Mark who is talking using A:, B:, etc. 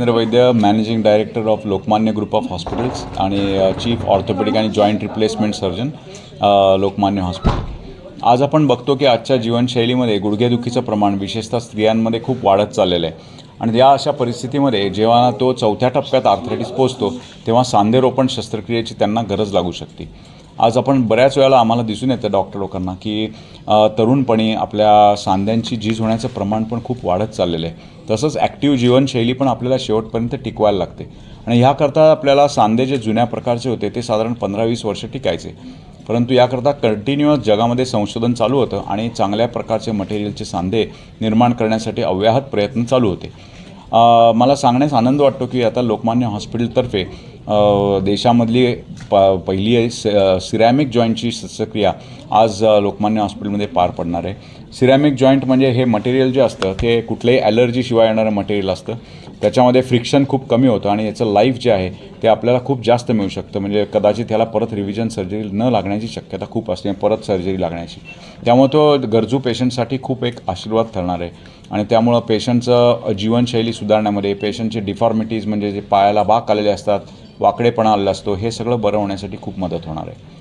A: Jitendra Vaidya, managing director of Lokmanya group of hospitals आणि chief orthopaedic आणि joint replacement surgeon Lokmanya hospital. आज आपण बघतो की आजच्या जीवनशैलीमध्ये गुडघेदुखीचं प्रमाण विशेषतः स्त्रियांमध्ये खूप वाढत चाललेलं आहे आणि या अशा परिस्थितीमध्ये जेव्हा तो चौथ्या टप्प्यात आर्थरायटिस पोहोचतो तेव्हा सांधेरोपण शस्त्रक्रियेची त्यांना गरज लागू शकते। आज आपण बऱ्याच वेळेला आम्हाला दिसून येतं डॉक्टर लोकांना की तरुणपणी आपल्या सांध्यांची झीज होण्याचं प्रमाण पण खूप वाढत चाललेलं आहे। तसंच ॲक्टिव्ह जीवनशैली पण आपल्याला शेवटपर्यंत टिकवायला लागते आणि ह्याकरता आपल्याला सांधे जे जुन्या प्रकारचे होते ते साधारण 15-20 वर्ष टिकायचे, परंतु याकरता कंटिन्युअस जगामध्ये संशोधन चालू होतं आणि चांगल्या प्रकारचे मटेरियलचे सांधे निर्माण करण्यासाठी अव्याहत प्रयत्न चालू होते। मला सांगण्यास आनंद वाटतो की आता लोकमान्य हॉस्पिटलतर्फे देशामधली पहिली सिरॅमिक जॉईंटची शस्त्रक्रिया आज लोकमान्य हॉस्पिटलमध्ये पार पडणार आहे। सिरॅमिक जॉईंट म्हणजे हे मटेरियल जे असतं ते कुठल्याही ॲलर्जीशिवाय येणारं मटेरियल असतं, त्याच्यामध्ये फ्रिक्शन खूप कमी होतं आणि याचं लाईफ जे आहे ते आपल्याला खूप जास्त मिळू शकतं। म्हणजे कदाचित ह्याला परत रिव्हिजन सर्जरी न लागण्याची शक्यता खूप असते, परत सर्जरी लागण्याची, त्यामुळे तो गरजू पेशंटसाठी खूप एक आशीर्वाद ठरणार आहे आणि त्यामुळं पेशंटचं जीवनशैली सुधारण्यामध्ये, पेशंटचे डिफॉर्मिटीज म्हणजे जे पायाला बाक आलेले असतात, वाकडेपणा आलेला असतो, हे सगळं बरं होण्यासाठी खूप मदत होणार आहे।